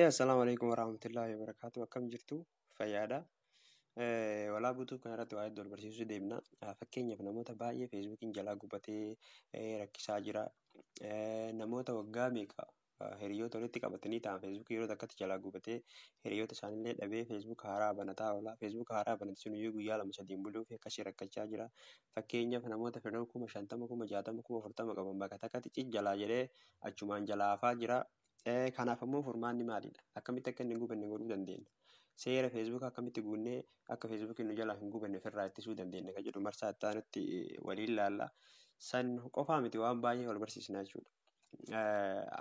Assalamualaikum warahmatullahi wabarakatuh. Akkam jirtu fayyaadha. Walaa buutuuf kan irratti waa'ee wal barsiisuu deemna. Fakkeenyaaf namoota baay'ee feesbuukiin jalaa gubatee rakkisaa jira. Namoota waggaa meeqa hiriyoota walitti qabatanii ta'an feesbuukii yeroo takkatti jalaa gubatee hiriyoota isaaniillee dhabee feesbuuk haaraa banataa oola. Feesbuuk haaraa banate sunuyyuu guyyaa lama sadiin buluuf akkasii rakkachaa jira. Fakkeenyaaf namoota fedhan 50,000, 60,000, 40,000 qaban bakka takkatti jalaa jedhee achumaan jalaa hafaa jira. Kanaaf ammoo furmaanni maalidha? Akkamitti akka inni hin gubanne godhuu dandeenya? Seera feesbuuk akkamitti guunnee akka feesbuukiin nu jalaa hin gubanne ofirraa ittisuu dandeenya kan jedhu marsaa itti aanutti waliin ilaalla. San qofaa miti waan baay'ee wal barsiisna jechuudha.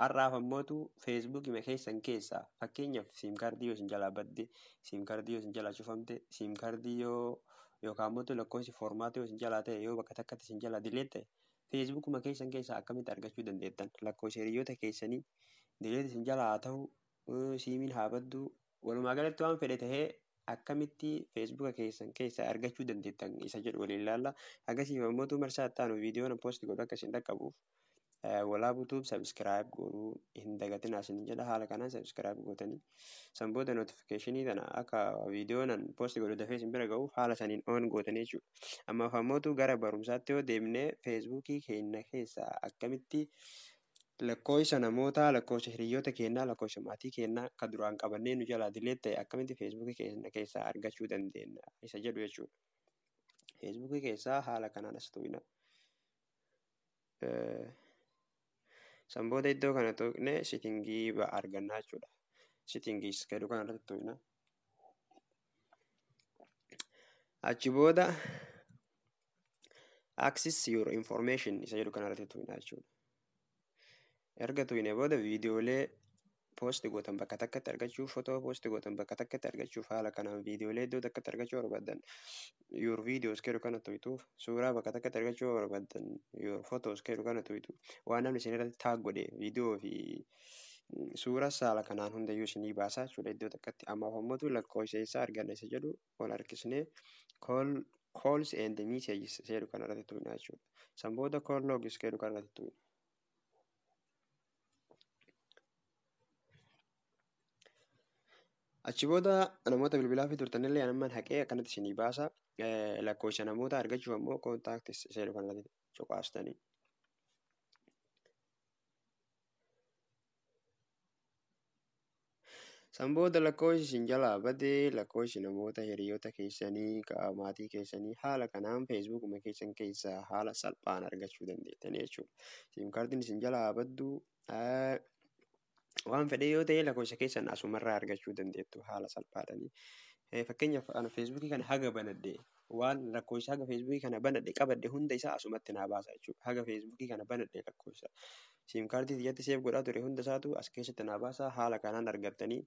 Har'aaf ammootu feesbuukii keessan keessaa fakkeenyaaf siimkaardii yoo isin jalaa badde, siimkaardii yoo isin jalaa cufamte, siimkaardii yoo yookaan ammoo lakkoofsi foormaatii yoo isin jalaa ta'e yoo bakka takkatti isin jalaa dileet ta'e feesbuukuma keessan keessaa akkamitti argachuu dandeettan? Lakkoofsa hiriyoota keessanii dileet isin jalaa haa ta'u siimiin haa baddu walumaa galatti waan fedhe tahee akkamitti feesbuuka keessan keessaa argachuu dandeettan isa jedhu waliin ilaalla. Akkasiif ammootu marsaa itti aanu viidiyoon poosti godhu akka isin dhaqqabuuf walaa buutuuf sabiskiraayib godhuu hin dagatinaa isin jedha. Haala kanaan sabiskiraayib gootanii san booda nootifikeeshinii tana akka viidiyoon poosti godhu dafee isin bira ga'uuf haala saniin oon gootanii jechuudha. Ammaaf ammootu gara barumsaatti yoo deemnee feesbuukii keenya keessaa akkamitti lakkoofsa namoota, lakkoofsa hiriyoota keenyaa, lakkoofsa maatii keenyaa kan duraan qabannee nu jalaa dileet ta'e akkamitti feesbuukii keenya keessaa argachuu dandeenya isa jedhu jechuudha. Feesbuukii keessaa haala kanaan as tuqna. San booda iddoo kana tuqne sitingii argannaa jechuudha. Sitingiis jedhu kana irratti tuqna. Achi booda access your information isa jedhu kana irratti tuqna jechuudha. Erga tuqne booda viidiyoolee poosti gootan bakka takkatti argachuuf, footoo poosti gootan bakka takkatti argachuuf haala kanaan viidiyoolee iddoo takkatti argachuu barbaadan your videos jedhu kana tuqtuuf, suuraa bakka takkatti argachuu barbaadan your photos jedhu kana tuqtu waan namni isin irratti taag godhe viidiyoo fi suuras haala kanaan hundayyuu isinii baasaa jechuudha iddoo takkatti. Ammaaf ammootu lakkoofsa isaa arganna isa jedhu ol harkisnee calls and messages jedhu kana irratti tuqna jechuudha. San booda call logs jedhu kana irratti tuqna. Achi booda namoota bilbilaa fi turtanillee anamman haqee akkanatti isinii baasa. Lakkoofsa namoota argachuuf ammoo koontaaktis jedhu kanatti cuqaastanii. San booda lakkoofsi isin jalaa badee lakkoofsi namoota hiriyoota keessanii maatii keessanii haala kanaan feesbuukuma keessan keessaa haala salphaan argachuu dandeettanii jechuudha. Siimkaardiin isin jalaa baddu waan fedhe yoo ta'e lakkoofsa keessan asumarraa argachuu dandeettu haala salphaadhanii. Fakkeenyaaf ana feesbuukii kana haga banadhe waan lakkoofsa haga feesbuukii kana banadhe qabadhe hunda isaa asumatti naa baasa jechuudha. Haga feesbuukii kana banadhe lakkoofsa siimkaardii xiyyatti seef godhaa ture hunda isaatu as keessatti naa baasa. Haala kanaan argattanii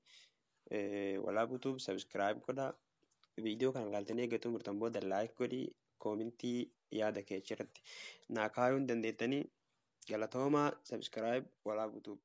walaa buutuuf sabiskiraayib godhaa. Viidiyoo kana ilaaltanii eeggatuu murtan booda laayik godhii koomintii yaada kee achirratti naa kaayuu dandeettanii. Galatoomaa sabiskiraayib walaa buutuuf.